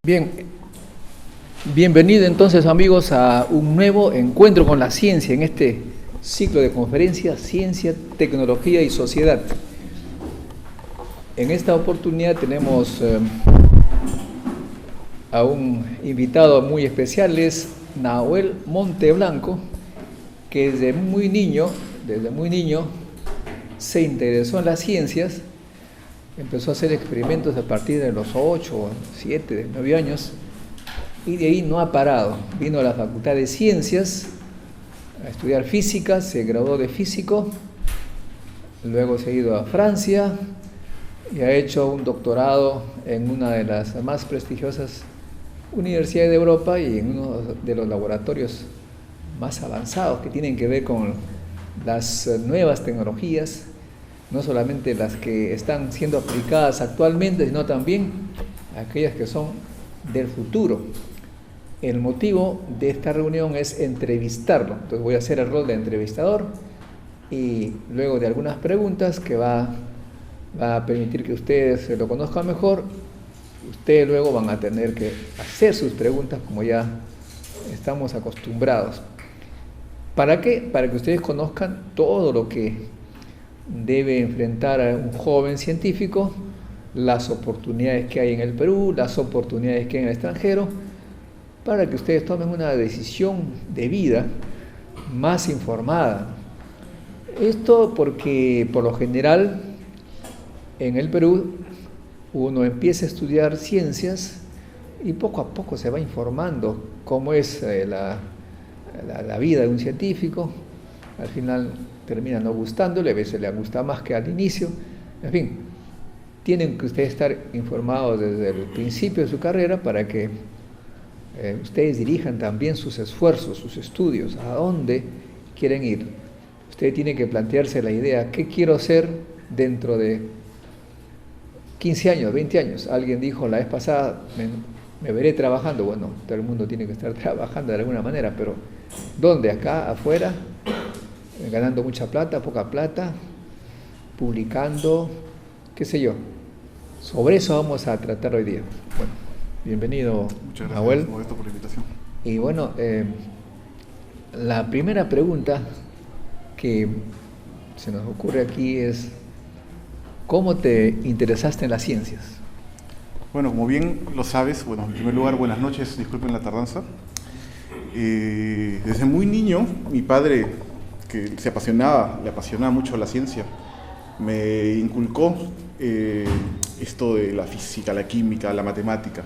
Bien, bienvenido entonces amigos a un nuevo encuentro con la ciencia en este ciclo de conferencias Ciencia, Tecnología y Sociedad. En esta oportunidad tenemos a un invitado muy especial, es Nahuel Monteblanco, que desde muy niño se interesó en las ciencias. Empezó a hacer experimentos a partir de los 8, 7, 9 años y de ahí no ha parado. Vino a la Facultad de Ciencias a estudiar física, se graduó de físico, luego se ha ido a Francia y ha hecho un doctorado en una de las más prestigiosas universidades de Europa y en uno de los laboratorios más avanzados que tienen que ver con las nuevas tecnologías, no solamente las que están siendo aplicadas actualmente, sino también aquellas que son del futuro. El motivo de esta reunión es entrevistarlo, entonces voy a hacer el rol de entrevistador y luego de algunas preguntas que va a permitir que ustedes lo conozcan mejor, ustedes luego van a tener que hacer sus preguntas como ya estamos acostumbrados. ¿Para qué? Para que ustedes conozcan todo lo que debe enfrentar a un joven científico, las oportunidades que hay en el Perú, las oportunidades que hay en el extranjero, para que ustedes tomen una decisión de vida más informada. Esto porque por lo general en el Perú uno empieza a estudiar ciencias y poco a poco se va informando cómo es la vida de un científico. Al final termina no gustándole, a veces le gusta más que al inicio. En fin, tienen que ustedes estar informados desde el principio de su carrera para que ustedes dirijan también sus esfuerzos, sus estudios, a dónde quieren ir. Ustedes tienen que plantearse la idea, ¿qué quiero ser dentro de 15 años, 20 años? Alguien dijo la vez pasada, me veré trabajando. Bueno, todo el mundo tiene que estar trabajando de alguna manera, pero ¿dónde? Acá, afuera, ganando mucha plata, poca plata, publicando, qué sé yo. Sobre eso vamos a tratar hoy día. Bueno, bienvenido, muchas gracias, Nahuel. Modesto, por la invitación. Y bueno, la primera pregunta que se nos ocurre aquí es, ¿cómo te interesaste en las ciencias? Bueno, como bien lo sabes, bueno, en primer lugar, buenas noches, disculpen la tardanza. Desde muy niño, mi padre, que le apasionaba mucho la ciencia, me inculcó esto de la física, la química, la matemática.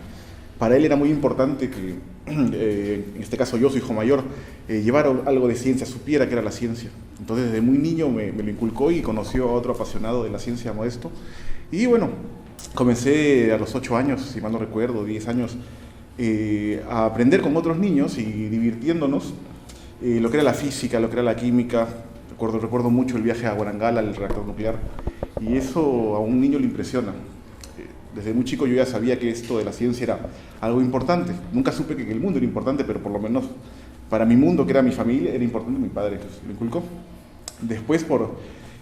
Para él era muy importante que, en este caso yo, su hijo mayor, llevara algo de ciencia, supiera que era la ciencia. Entonces desde muy niño me lo inculcó y conoció a otro apasionado de la ciencia, Modesto. Y bueno, comencé a los 8 años, si mal no recuerdo, 10 años, a aprender con otros niños y divirtiéndonos lo que era la física, lo que era la química. Recuerdo mucho el viaje a Guarangala, al reactor nuclear, y eso a un niño le impresiona. Desde muy chico yo ya sabía que esto de la ciencia era algo importante. Nunca supe que el mundo era importante, pero por lo menos para mi mundo, que era mi familia, era importante. Mi padre lo inculcó. Después, por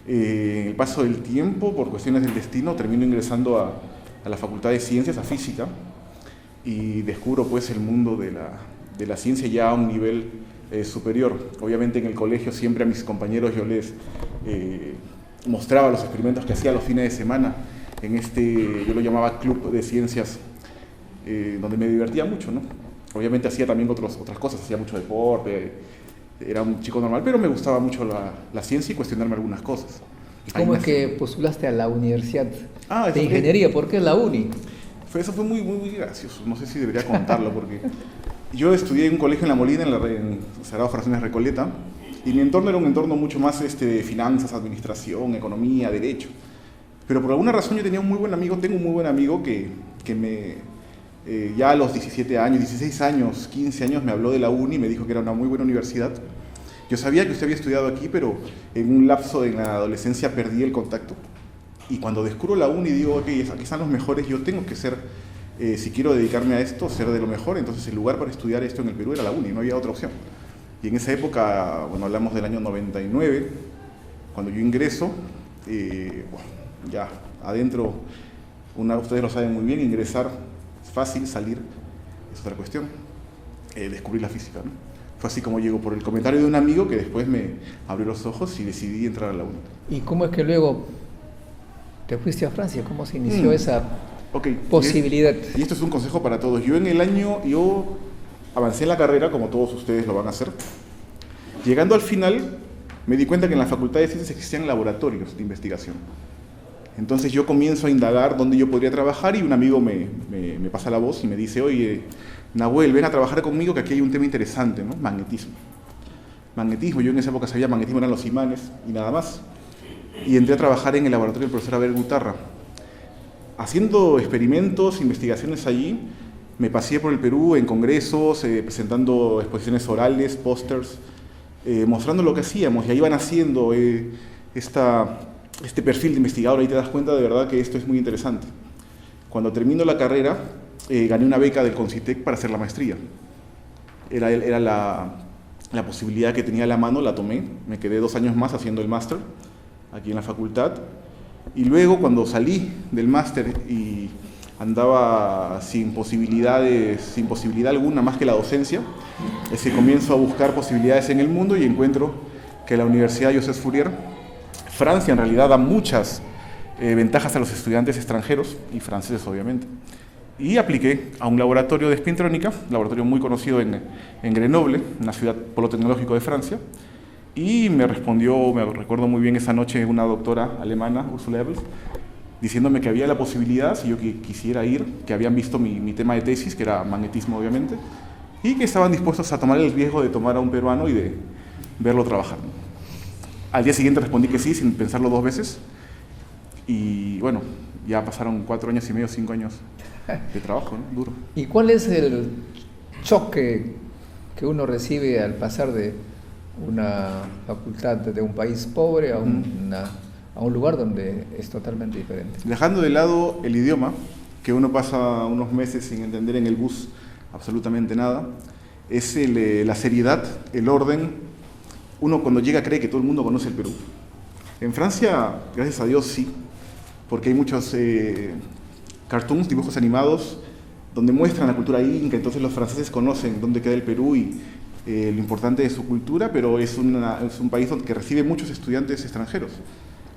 el paso del tiempo, por cuestiones del destino, termino ingresando a la Facultad de Ciencias, a Física, y descubro pues el mundo de la ciencia ya a un nivel superior. Obviamente en el colegio siempre a mis compañeros yo les mostraba los experimentos que hacía los fines de semana en yo lo llamaba Club de Ciencias, donde me divertía mucho, ¿no? Obviamente hacía también otras cosas, hacía mucho deporte, era un chico normal, pero me gustaba mucho la ciencia y cuestionarme algunas cosas. ¿Cómo es que postulaste a la Universidad de Ingeniería? ¿Por qué la UNI? Eso fue muy, muy, muy gracioso, no sé si debería contarlo, porque yo estudié en un colegio en La Molina, en Sagrado Corazones Recoleta, y mi entorno era un entorno mucho más de finanzas, administración, economía, derecho. Pero por alguna razón yo tengo un muy buen amigo que ya a los 17 años, 16 años, 15 años me habló de la UNI y me dijo que era una muy buena universidad. Yo sabía que usted había estudiado aquí, pero en un lapso de la adolescencia perdí el contacto. Y cuando descubro la UNI digo, ok, aquí están los mejores, yo tengo que ser, si quiero dedicarme a esto, ser de lo mejor. Entonces el lugar para estudiar esto en el Perú era la UNI, no había otra opción. Y en esa época, bueno, hablamos del año 99, cuando yo ingreso, ya adentro, ustedes lo saben muy bien, ingresar es fácil, salir es otra cuestión, descubrir la física, ¿no? Fue así como llegó por el comentario de un amigo que después me abrió los ojos y decidí entrar a la UNI. ¿Y cómo es que luego te fuiste a Francia? ¿Cómo se inició esa posibilidad? Y esto es un consejo para todos. Yo avancé en la carrera, como todos ustedes lo van a hacer. Llegando al final, me di cuenta que en la Facultad de Ciencias existían laboratorios de investigación. Entonces yo comienzo a indagar dónde yo podría trabajar y un amigo me pasa la voz y me dice, oye, Nahuel, ven a trabajar conmigo que aquí hay un tema interesante, ¿no? Magnetismo. Magnetismo, yo en esa época sabía magnetismo eran los imanes y nada más. Y entré a trabajar en el laboratorio del profesor Abel Gutarra. Haciendo experimentos, investigaciones allí, me paseé por el Perú en congresos, presentando exposiciones orales, pósters, mostrando lo que hacíamos. Y ahí van haciendo este perfil de investigador, ahí te das cuenta de verdad que esto es muy interesante. Cuando termino la carrera, gané una beca del Concitec para hacer la maestría. Era la posibilidad que tenía a la mano, la tomé, me quedé 2 años más haciendo el máster aquí en la facultad, y luego cuando salí del máster y andaba sin posibilidad alguna más que la docencia, es que comienzo a buscar posibilidades en el mundo y encuentro que la Universidad Joseph Fourier, Francia en realidad da muchas ventajas a los estudiantes extranjeros y franceses obviamente. Y apliqué a un laboratorio de espintrónica, laboratorio muy conocido en Grenoble, una ciudad polo tecnológico de Francia, y me respondió, me recuerdo muy bien esa noche, una doctora alemana, Ursula Ebels, diciéndome que había la posibilidad, si yo quisiera ir, que habían visto mi tema de tesis, que era magnetismo obviamente, y que estaban dispuestos a tomar el riesgo de tomar a un peruano y de verlo trabajar. Al día siguiente respondí que sí, sin pensarlo 2 veces, y bueno, ya pasaron 4 años y medio, 5 años de trabajo, ¿no? Duro. ¿Y cuál es el choque que uno recibe al pasar de una facultad de un país pobre a un lugar donde es totalmente diferente? Dejando de lado el idioma, que uno pasa unos meses sin entender en el bus absolutamente nada, es la seriedad, el orden. Uno cuando llega cree que todo el mundo conoce el Perú. En Francia, gracias a Dios, sí, porque hay muchos cartoons, dibujos animados, donde muestran la cultura inca, entonces los franceses conocen dónde queda el Perú y lo importante de su cultura, pero es un país que recibe muchos estudiantes extranjeros.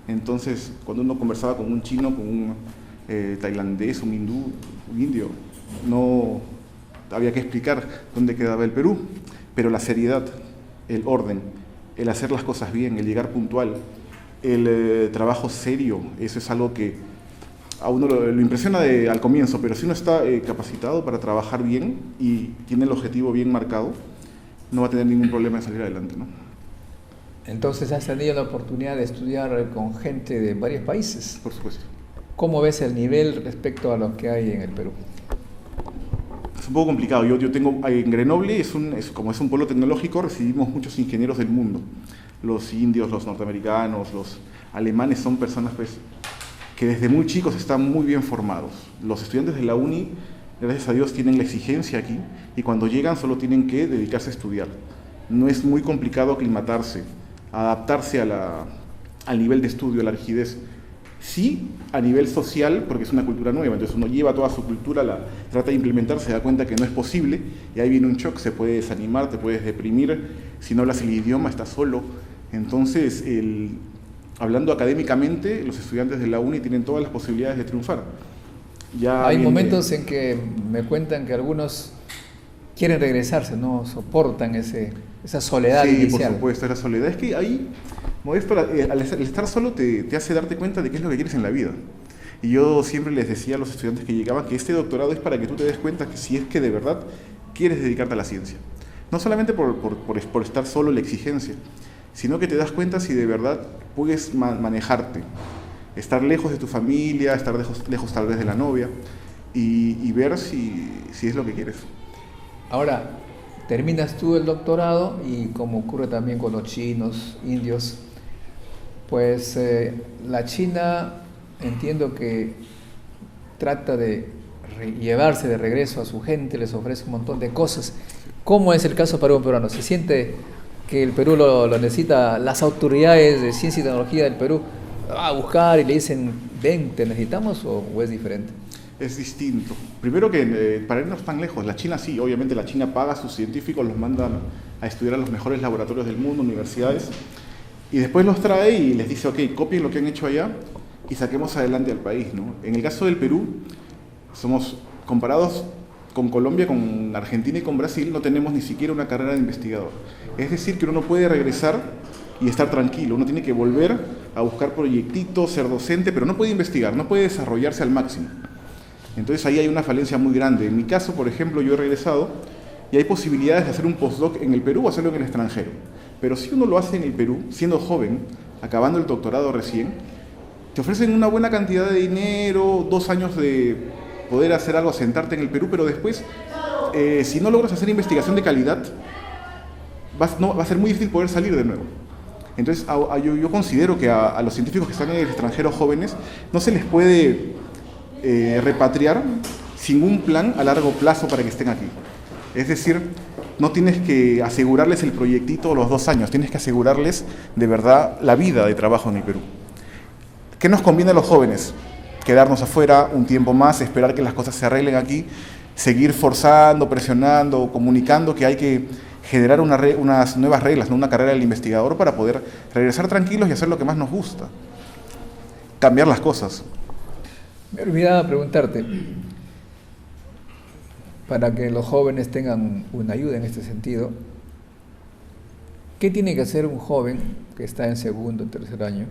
Entonces, cuando uno conversaba con un chino, con un tailandés, un hindú, un indio, no había que explicar dónde quedaba el Perú, pero la seriedad, el orden, el hacer las cosas bien, el llegar puntual, el trabajo serio, eso es algo que a uno lo impresiona al comienzo, pero si uno está capacitado para trabajar bien y tiene el objetivo bien marcado, no va a tener ningún problema en salir adelante, ¿no? Entonces has tenido la oportunidad de estudiar con gente de varios países. Por supuesto. ¿Cómo ves el nivel respecto a lo que hay en el Perú? Es un poco complicado. Yo tengo en Grenoble, como es un pueblo tecnológico, recibimos muchos ingenieros del mundo. Los indios, los norteamericanos, los alemanes son personas pues, que desde muy chicos están muy bien formados. Los estudiantes de la UNI, gracias a Dios, tienen la exigencia aquí y cuando llegan solo tienen que dedicarse a estudiar. No es muy complicado aclimatarse, adaptarse al nivel de estudio, a la rigidez. Sí, a nivel social, porque es una cultura nueva, entonces uno lleva toda su cultura, la trata de implementar, se da cuenta que no es posible, y ahí viene un shock, se puede desanimar, te puedes deprimir, si no hablas el idioma estás solo. Entonces, hablando académicamente, los estudiantes de la UNI tienen todas las posibilidades de triunfar. Hay momentos en que me cuentan que algunos quieren regresarse, no soportan esa soledad inicial. Sí, por supuesto, la soledad. Es que ahí, Modesto, al estar solo te hace darte cuenta de qué es lo que quieres en la vida. Y yo siempre les decía a los estudiantes que llegaban que este doctorado es para que tú te des cuenta que si es que de verdad quieres dedicarte a la ciencia. No solamente por estar solo la exigencia, sino que te das cuenta si de verdad puedes manejarte, estar lejos de tu familia, estar lejos tal vez de la novia y ver si es lo que quieres. Ahora, terminas tú el doctorado y como ocurre también con los chinos, indios, pues la China entiendo que trata de llevarse de regreso a su gente, les ofrece un montón de cosas. ¿Cómo es el caso para un peruano? ¿Se siente que el Perú lo necesita, las autoridades de ciencia y tecnología del Perú a buscar y le dicen, ven, te necesitamos, o es diferente? Es distinto. Primero que para irnos tan lejos, la China sí, obviamente la China paga a sus científicos, los manda a estudiar a los mejores laboratorios del mundo, universidades, y después los trae y les dice, ok, copien lo que han hecho allá y saquemos adelante al país, ¿no? En el caso del Perú, somos comparados con Colombia, con Argentina y con Brasil, no tenemos ni siquiera una carrera de investigador. Es decir, que uno no puede regresar y estar tranquilo, uno tiene que volver a buscar proyectitos, ser docente, pero no puede investigar, no puede desarrollarse al máximo. Entonces ahí hay una falencia muy grande. En mi caso, por ejemplo, yo he regresado y hay posibilidades de hacer un postdoc en el Perú o hacerlo en el extranjero. Pero si uno lo hace en el Perú, siendo joven, acabando el doctorado recién, te ofrecen una buena cantidad de dinero, 2 años de poder hacer algo, sentarte en el Perú, pero después, si no logras hacer investigación de calidad, va a ser muy difícil poder salir de nuevo. Entonces yo considero que a los científicos que están en el extranjero jóvenes no se les puede repatriar sin un plan a largo plazo para que estén aquí. Es decir, no tienes que asegurarles el proyectito los 2 años, tienes que asegurarles de verdad la vida de trabajo en el Perú. ¿Qué nos conviene a los jóvenes? Quedarnos afuera un tiempo más, esperar que las cosas se arreglen aquí, seguir forzando, presionando, comunicando que hay que generar unas nuevas reglas, ¿no? Una carrera del investigador para poder regresar tranquilos y hacer lo que más nos gusta. Cambiar las cosas. Me olvidaba preguntarte, para que los jóvenes tengan una ayuda en este sentido, ¿qué tiene que hacer un joven que está en segundo o tercer año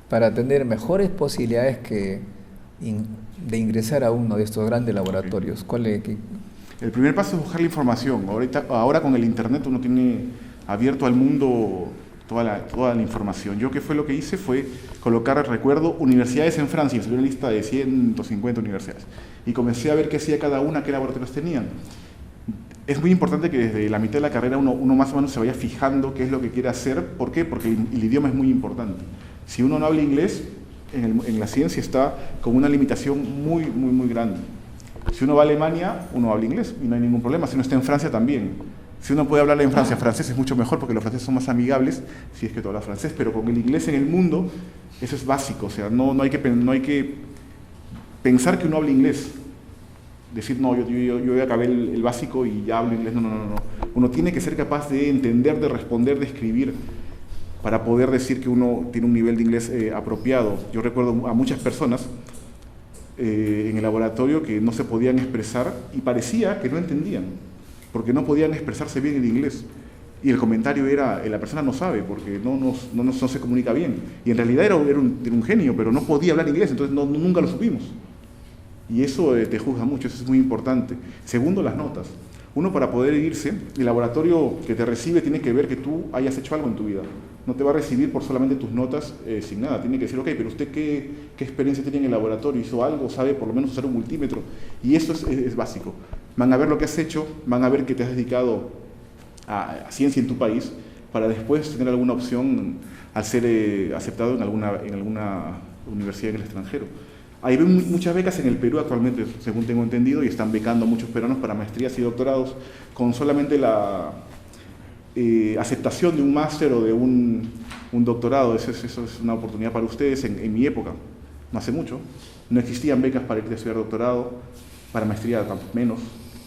para tener mejores posibilidades de ingresar a uno de estos grandes laboratorios? El primer paso es buscar la información. Ahora con el internet uno tiene abierto al mundo toda la información. Yo, ¿qué fue lo que hice? Fue colocar, recuerdo, universidades en Francia, y salió una lista de 150 universidades. Y comencé a ver qué hacía cada una, qué laboratorios tenían. Es muy importante que desde la mitad de la carrera uno más o menos se vaya fijando qué es lo que quiere hacer. ¿Por qué? Porque el idioma es muy importante. Si uno no habla inglés, en la ciencia está con una limitación muy, muy, muy grande. Si uno va a Alemania, uno habla inglés y no hay ningún problema. Si uno está en Francia, también. Si uno puede hablar en Francia francés, es mucho mejor porque los franceses son más amigables, si es que tú hablas francés, pero con el inglés en el mundo, eso es básico. O sea, no hay que pensar que uno habla inglés. Decir, no, yo ya acabé el básico y ya hablo inglés. No. Uno tiene que ser capaz de entender, de responder, de escribir, para poder decir que uno tiene un nivel de inglés apropiado. Yo recuerdo a muchas personas en el laboratorio que no se podían expresar y parecía que no entendían, porque no podían expresarse bien en inglés. Y el comentario era, la persona no sabe, porque no se comunica bien. Y en realidad era un genio, pero no podía hablar inglés, entonces nunca lo supimos. Y eso te juzga mucho, eso es muy importante. Segundo, las notas. Uno, para poder irse, el laboratorio que te recibe tiene que ver que tú hayas hecho algo en tu vida. No te va a recibir por solamente tus notas sin nada. Tiene que decir, ok, pero usted qué experiencia tiene en el laboratorio, hizo algo, sabe por lo menos usar un multímetro. Y eso es básico. Van a ver lo que has hecho, van a ver que te has dedicado a ciencia en tu país, para después tener alguna opción al ser aceptado en alguna universidad en el extranjero. Hay muchas becas en el Perú actualmente, según tengo entendido, y están becando a muchos peruanos para maestrías y doctorados con solamente la aceptación de un máster o de un doctorado. Eso es una oportunidad para ustedes. En mi época, no hace mucho, no existían becas para ir a estudiar doctorado, para maestría menos,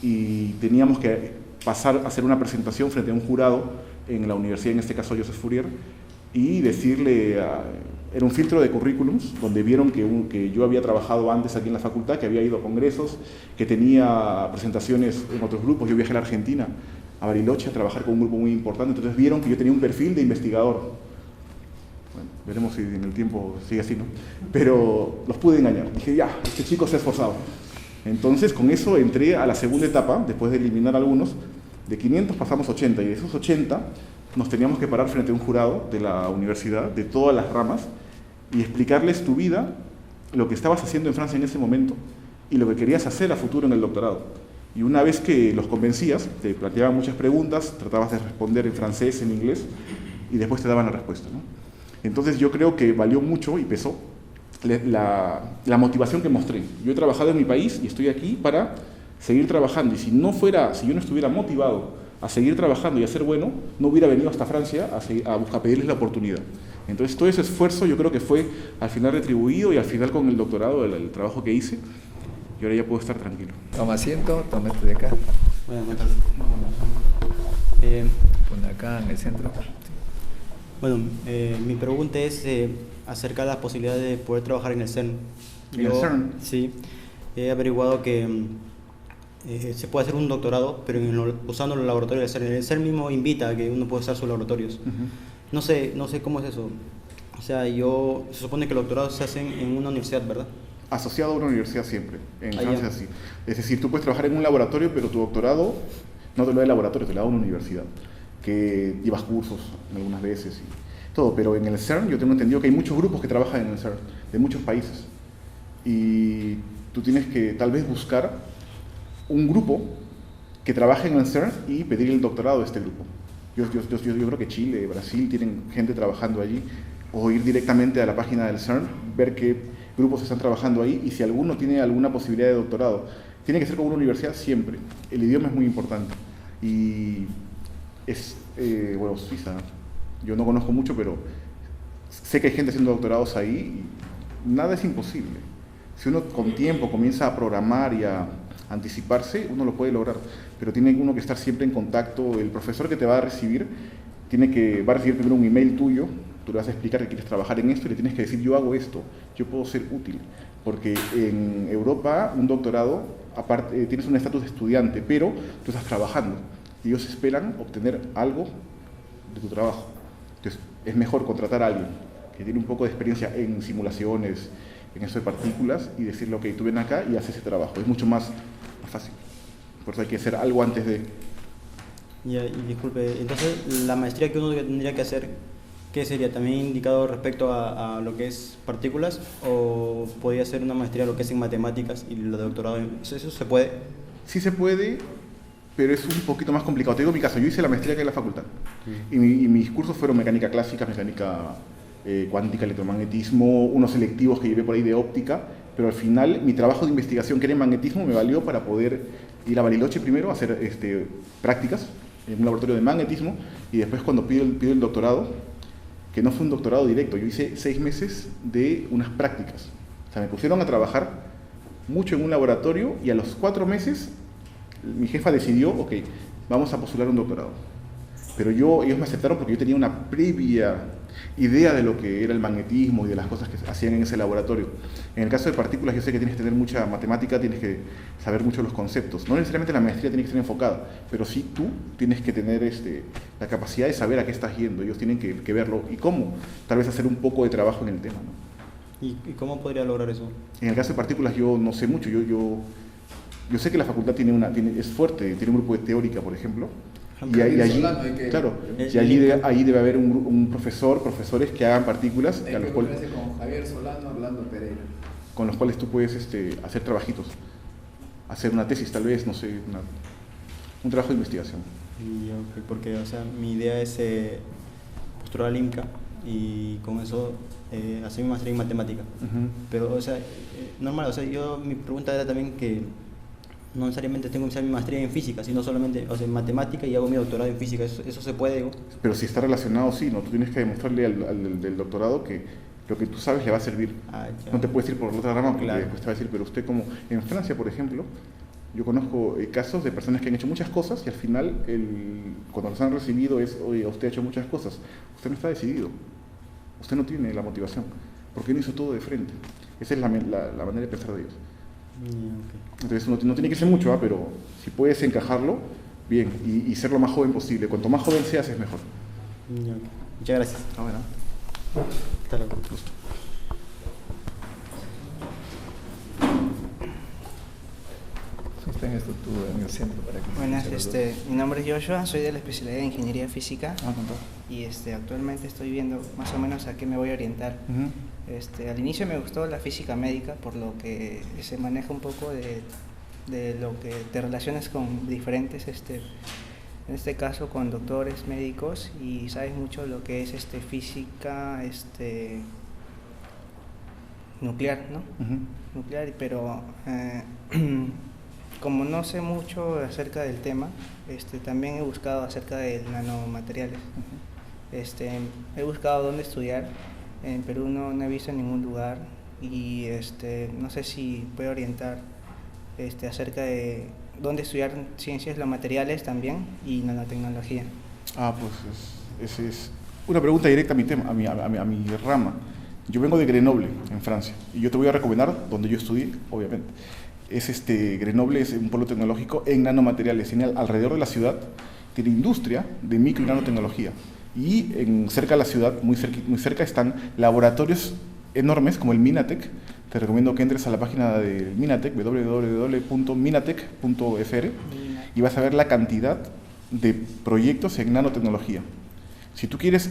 y teníamos que pasar a hacer una presentación frente a un jurado en la universidad, en este caso Joseph Fourier, y decirle... Era un filtro de currículums donde vieron que yo había trabajado antes aquí en la facultad, que había ido a congresos, que tenía presentaciones en otros grupos. Yo viajé a la Argentina, a Bariloche, a trabajar con un grupo muy importante. Entonces vieron que yo tenía un perfil de investigador. Bueno, veremos si en el tiempo sigue así, ¿no? Pero los pude engañar. Dije, ya, este chico se ha esforzado. Entonces con eso entré a la segunda etapa, después de eliminar algunos. De 500 pasamos a 80, y de esos 80 nos teníamos que parar frente a un jurado de la universidad, de todas las ramas, y explicarles tu vida, lo que estabas haciendo en Francia en ese momento y lo que querías hacer a futuro en el doctorado. Y una vez que los convencías, te planteaban muchas preguntas, tratabas de responder en francés, en inglés, y después te daban la respuesta, ¿no? Entonces yo creo que valió mucho y pesó la motivación que mostré. Yo he trabajado en mi país y estoy aquí para seguir trabajando, y si yo no estuviera motivado a seguir trabajando y a ser bueno, no hubiera venido hasta Francia a pedirles la oportunidad. Entonces todo ese esfuerzo yo creo que fue al final retribuido, y al final con el doctorado, el trabajo que hice, y ahora ya puedo estar tranquilo. Toma asiento, toma este de acá. Bueno, entonces, Pon acá en el centro. bueno, mi pregunta es acerca de las posibilidades de poder trabajar en el CERN. ¿En el CERN? Sí, he averiguado que se puede hacer un doctorado, pero usando los laboratorios del CERN. El CERN mismo invita a que uno pueda usar sus laboratorios. No sé cómo es eso. O sea, se supone que los doctorados se hacen en una universidad, ¿verdad? Asociado a una universidad siempre, en Ah, Francia ya. sí. Es decir, tú puedes trabajar en un laboratorio, pero tu doctorado no te lo da el laboratorio, te lo da una universidad, que llevas cursos algunas veces y todo. Pero en el CERN yo tengo entendido que hay muchos grupos que trabajan en el CERN, de muchos países. Y tú tienes que tal vez buscar un grupo que trabaje en el CERN y pedir el doctorado de este grupo. Yo creo que Chile, Brasil tienen gente trabajando allí, o ir directamente a la página del CERN, ver qué grupos están trabajando ahí y si alguno tiene alguna posibilidad de doctorado. Tiene que ser con una universidad siempre. El idioma es muy importante. Y es, bueno, Suiza, yo no conozco mucho, pero sé que hay gente haciendo doctorados ahí y nada es imposible. Si uno con tiempo comienza a programar y a anticiparse, uno lo puede lograr, pero tiene uno que estar siempre en contacto. El profesor que te va a recibir va a recibir primero un email tuyo, tú le vas a explicar que quieres trabajar en esto y le tienes que decir: yo hago esto, yo puedo ser útil, porque en Europa un doctorado, aparte, tienes un estatus de estudiante, pero tú estás trabajando y ellos esperan obtener algo de tu trabajo. Entonces es mejor contratar a alguien que tiene un poco de experiencia en simulaciones, en eso de partículas, y decirle: ok, tú ven acá y haces ese trabajo. Es mucho más fácil. Por eso hay que hacer algo antes de... Y disculpe, entonces la maestría que uno tendría que hacer, ¿qué sería? ¿También indicado respecto a lo que es partículas? ¿O podría ser una maestría lo que es en matemáticas y lo de doctorado? ¿Eso se puede? Sí se puede, pero es un poquito más complicado. Te digo mi caso, yo hice la maestría que en la facultad. Y mis cursos fueron mecánica clásica, mecánica cuántica, electromagnetismo, unos selectivos que llevé por ahí de óptica, pero al final mi trabajo de investigación que era en magnetismo me valió para poder ir a Bariloche primero a hacer prácticas en un laboratorio de magnetismo, y después cuando pido el doctorado, que no fue un doctorado directo, yo hice 6 meses de unas prácticas. O sea, me pusieron a trabajar mucho en un laboratorio y a los 4 meses mi jefa decidió: ok, vamos a postular un doctorado. Pero ellos me aceptaron porque yo tenía una previa idea de lo que era el magnetismo y de las cosas que hacían en ese laboratorio. En el caso de partículas, yo sé que tienes que tener mucha matemática, tienes que saber mucho los conceptos. No necesariamente la maestría tiene que estar enfocada, pero sí tú tienes que tener la capacidad de saber a qué estás yendo. Ellos tienen que verlo y cómo, tal vez hacer un poco de trabajo en el tema, ¿no? ¿Y cómo podría lograr eso? En el caso de partículas yo no sé mucho. Yo sé que la facultad es fuerte, tiene un grupo de teórica, por ejemplo. Y allí, claro, y allí debe haber un profesores que hagan partículas Hay que ponerse con Javier Solano, Orlando Pereira, con los cuales tú puedes hacer trabajitos, hacer una tesis tal vez, no sé, un trabajo de investigación. Porque, o sea, mi idea es postular al IMCA y con eso hacer mi maestría en matemática. Pero, o sea, normal, o sea, mi pregunta era también que no necesariamente tengo que hacer mi maestría en física, sino solamente, o sea, en matemática, y hago mi doctorado en física. ¿Eso se puede, digo? Pero si está relacionado, sí, ¿no? Tú tienes que demostrarle al del doctorado que lo que tú sabes le va a servir. No te puedes ir por la otra rama porque después te va a decir: pero usted, como en Francia, por ejemplo, yo conozco casos de personas que han hecho muchas cosas y al final, cuando los han recibido es: oye, usted ha hecho muchas cosas, usted no está decidido, usted no tiene la motivación, porque no hizo todo de frente. Esa es la manera de pensar de ellos. Entonces no tiene que ser mucho, pero si puedes encajarlo, bien, y ser lo más joven posible. Cuanto más joven seas, es mejor. Muchas gracias. Bueno. Hasta luego. Sostén esto tú en el centro para que... Buenas, mi nombre es Joshua, soy de la especialidad de Ingeniería Física Contá. y actualmente estoy viendo más o menos a qué me voy a orientar. Al inicio me gustó la física médica, por lo que se maneja un poco de lo que te relacionas con diferentes, en este caso con doctores, médicos, y sabes mucho lo que es física nuclear, ¿no? Nuclear, pero como no sé mucho acerca del tema, también he buscado acerca de nanomateriales. He buscado dónde estudiar. En Perú no he visto en ningún lugar y no sé si puedo orientar acerca de dónde estudiar ciencias, los materiales también y nanotecnología. Pues esa es una pregunta directa a mi tema, a mi rama. Yo vengo de Grenoble, en Francia, y yo te voy a recomendar donde yo estudié, obviamente. Grenoble es un polo tecnológico en nanomateriales, tiene alrededor de la ciudad, tiene industria de micro y nanotecnología. Y cerca de la ciudad, muy cerca, están laboratorios enormes como el Minatec. Te recomiendo que entres a la página del Minatec, www.minatec.fr, y vas a ver la cantidad de proyectos en nanotecnología. Si tú quieres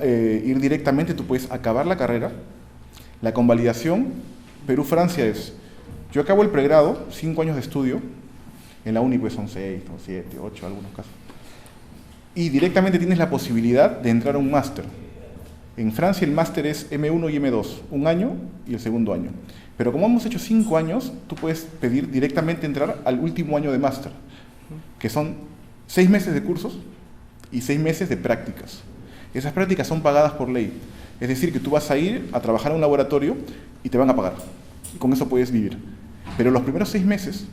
ir directamente, tú puedes acabar la carrera. La convalidación Perú-Francia es: yo acabo el pregrado, 5 años de estudio, en la uni pues son 6, 7, 8 en algunos casos, y directamente tienes la posibilidad de entrar a un máster. En Francia el máster es M1 y M2, un año y el segundo año. Pero como hemos hecho 5 años, tú puedes pedir directamente entrar al último año de máster, que son 6 meses de cursos y 6 meses de prácticas. Esas prácticas son pagadas por ley. Es decir, que tú vas a ir a trabajar a un laboratorio y te van a pagar. Y con eso puedes vivir. Pero los primeros 6 meses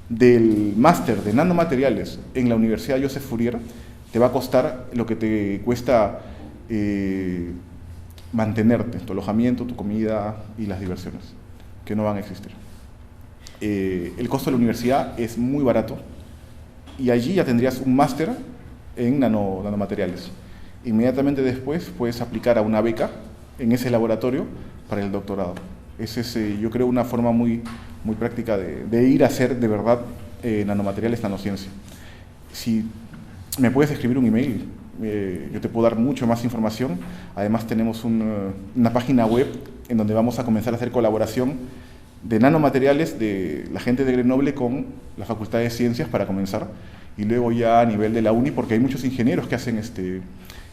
del máster de nanomateriales en la Universidad Joseph Fourier te va a costar lo que te cuesta mantenerte, tu alojamiento, tu comida y las diversiones, que no van a existir. El costo de la universidad es muy barato y allí ya tendrías un máster en nanomateriales. Inmediatamente después puedes aplicar a una beca en ese laboratorio para el doctorado. Esa es, yo creo, una forma muy práctica de ir a hacer de verdad nanomateriales, nanociencia. Si me puedes escribir un email, yo te puedo dar mucho más información. Además tenemos una página web en donde vamos a comenzar a hacer colaboración de nanomateriales de la gente de Grenoble con la Facultad de Ciencias para comenzar, y luego ya a nivel de la uni, porque hay muchos ingenieros que hacen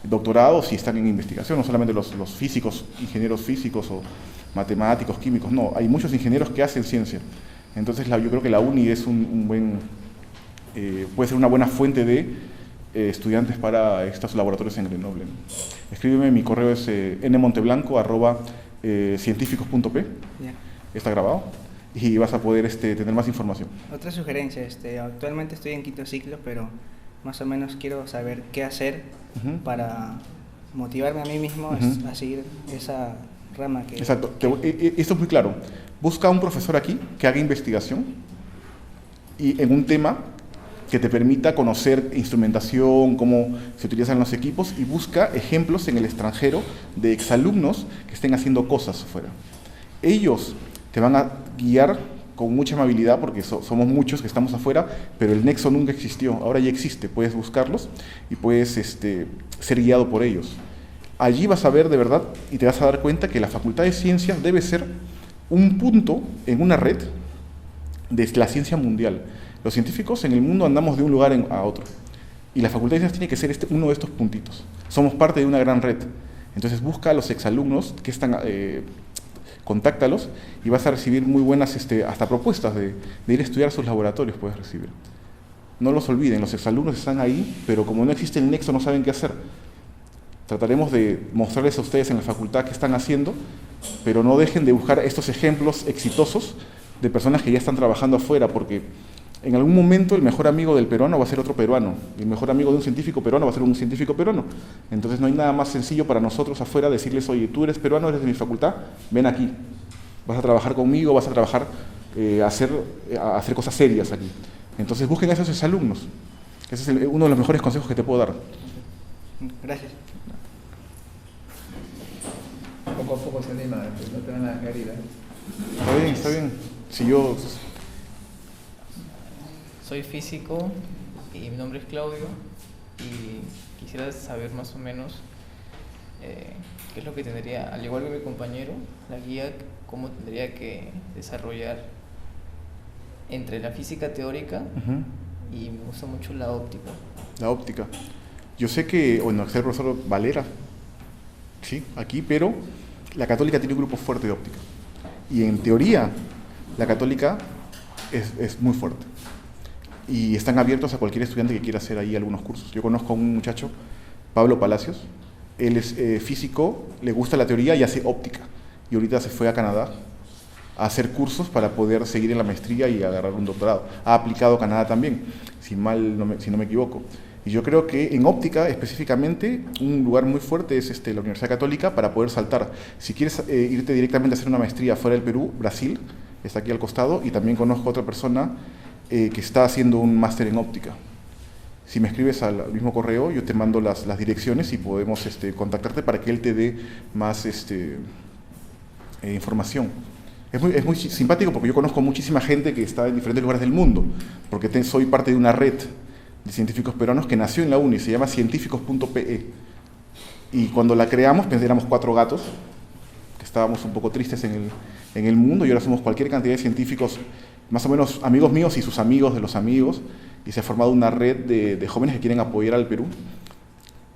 doctorados y están en investigación, no solamente los físicos, ingenieros físicos o matemáticos, químicos, no, hay muchos ingenieros que hacen ciencia. Entonces yo creo que la uni es puede ser una buena fuente de estudiantes para estos laboratorios en Grenoble. Escríbeme, mi correo es nmonteblanco@cientificos.p. Está grabado y vas a poder tener más información. Otra sugerencia, actualmente estoy en 5º ciclo, pero más o menos quiero saber qué hacer para motivarme a mí mismo a seguir esa rama que... Exacto, esto es muy claro. Busca un profesor aquí que haga investigación y en un tema que te permita conocer instrumentación, cómo se utilizan los equipos, y busca ejemplos en el extranjero de exalumnos que estén haciendo cosas afuera. Ellos te van a guiar con mucha amabilidad, porque somos muchos que estamos afuera, pero el nexo nunca existió, ahora ya existe, puedes buscarlos y puedes ser guiado por ellos. Allí vas a ver de verdad y te vas a dar cuenta que la Facultad de Ciencias debe ser un punto en una red de la ciencia mundial. Los científicos en el mundo andamos de un lugar a otro, y la Facultad de Ciencias tiene que ser uno de estos puntitos. Somos parte de una gran red. Entonces busca a los exalumnos que están... contáctalos y vas a recibir muy buenas hasta propuestas de ir a estudiar a sus laboratorios, puedes recibir. No los olviden, los exalumnos están ahí, pero como no existe el nexo no saben qué hacer. Trataremos de mostrarles a ustedes en la facultad qué están haciendo, pero no dejen de buscar estos ejemplos exitosos de personas que ya están trabajando afuera, porque en algún momento el mejor amigo del peruano va a ser otro peruano, y el mejor amigo de un científico peruano va a ser un científico peruano. Entonces no hay nada más sencillo para nosotros afuera decirles: oye, tú eres peruano, eres de mi facultad, ven aquí, vas a trabajar conmigo, vas a trabajar a hacer cosas serias aquí. Entonces busquen a esos exalumnos. Ese es uno de los mejores consejos que te puedo dar. Gracias. Poco a poco se anima, no te van a dejar ir. Está bien. Si yo... Soy físico y mi nombre es Claudio, y quisiera saber más o menos qué es lo que tendría, al igual que mi compañero, la guía, cómo tendría que desarrollar entre la física teórica y me gusta mucho la óptica. La óptica. Yo sé que, bueno, es el profesor Valera, sí, aquí, pero la Católica tiene un grupo fuerte de óptica. Y en teoría, la Católica es muy fuerte. Y están abiertos a cualquier estudiante que quiera hacer ahí algunos cursos. Yo conozco a un muchacho, Pablo Palacios, él es físico, le gusta la teoría y hace óptica. Y ahorita se fue a Canadá a hacer cursos para poder seguir en la maestría y agarrar un doctorado. Ha aplicado Canadá también, si no me equivoco. Y yo creo que en óptica específicamente un lugar muy fuerte es la Universidad Católica para poder saltar. Si quieres irte directamente a hacer una maestría fuera del Perú, Brasil, está aquí al costado, y también conozco a otra persona que está haciendo un máster en óptica. Si me escribes al mismo correo, yo te mando las direcciones y podemos contactarte para que él te dé más información. Es muy simpático porque yo conozco muchísima gente que está en diferentes lugares del mundo, porque soy parte de una red de científicos peruanos que nació en la UNI, se llama científicos.pe. Y cuando la creamos, éramos 4 gatos, que estábamos un poco tristes en el mundo, y ahora somos cualquier cantidad de científicos, más o menos amigos míos y sus amigos de los amigos, y se ha formado una red de jóvenes que quieren apoyar al Perú.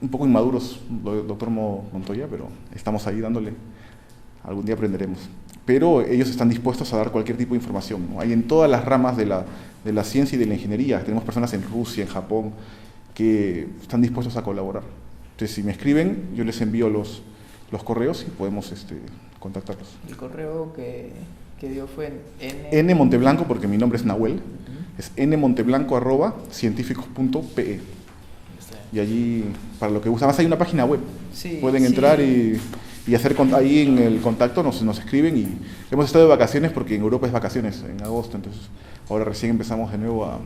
Un poco inmaduros, doctor Montoya, pero estamos ahí dándole. Algún día aprenderemos. Pero ellos están dispuestos a dar cualquier tipo de información, ¿no? Hay en todas las ramas de la ciencia y de la ingeniería. Tenemos personas en Rusia, en Japón, que están dispuestos a colaborar. Entonces, si me escriben, yo les envío los correos y podemos contactarlos. El correo que dio fue N Monteblanco, porque mi nombre es Nahuel. Es nmonteblanco@cientificos.pe. Y allí, para lo que gusta, más hay una página web. Sí, pueden entrar y hacer ahí en el contacto, nos escriben, y hemos estado de vacaciones porque en Europa es vacaciones, en agosto, entonces ahora recién empezamos de nuevo a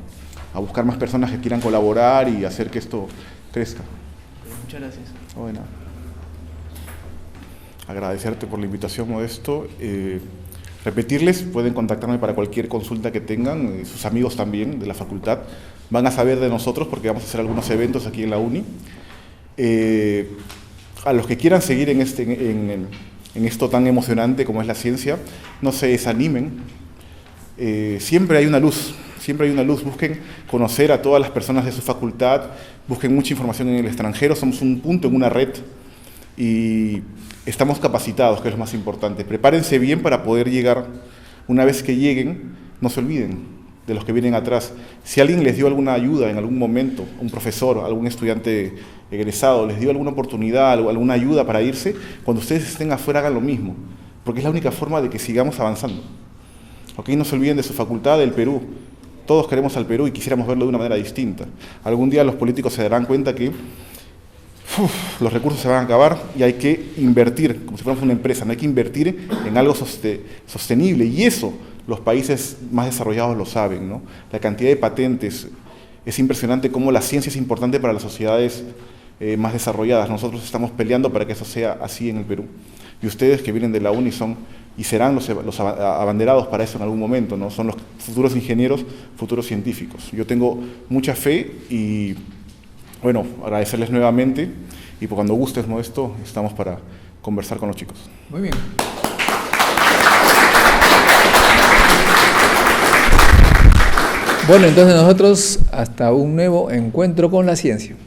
buscar más personas que quieran colaborar y hacer que esto crezca. Muchas gracias. Bueno, agradecerte por la invitación, Modesto. Repetirles, pueden contactarme para cualquier consulta que tengan, sus amigos también de la facultad van a saber de nosotros porque vamos a hacer algunos eventos aquí en la UNI. A los que quieran seguir en esto tan emocionante como es la ciencia, no se desanimen. Siempre hay una luz, busquen conocer a todas las personas de su facultad, busquen mucha información en el extranjero, somos un punto en una red y estamos capacitados, que es lo más importante. Prepárense bien para poder llegar. Una vez que lleguen, no se olviden de los que vienen atrás. Si alguien les dio alguna ayuda en algún momento, un profesor, algún estudiante egresado, les dio alguna oportunidad, alguna ayuda para irse, cuando ustedes estén afuera hagan lo mismo, porque es la única forma de que sigamos avanzando. ¿Ok? No se olviden de su facultad, del Perú. Todos queremos al Perú y quisiéramos verlo de una manera distinta. Algún día los políticos se darán cuenta que los recursos se van a acabar y hay que invertir, como si fuéramos una empresa, no hay que invertir en algo sostenible, y eso los países más desarrollados lo saben, ¿no? La cantidad de patentes, es impresionante cómo la ciencia es importante para las sociedades más desarrolladas. Nosotros estamos peleando para que eso sea así en el Perú. Y ustedes que vienen de la UNI son y serán los abanderados para eso en algún momento, ¿no? Son los futuros ingenieros, futuros científicos. Yo tengo mucha fe y, bueno, agradecerles nuevamente, y cuando gustes, Modesto, estamos para conversar con los chicos. Muy bien. Bueno, entonces nosotros hasta un nuevo encuentro con la ciencia.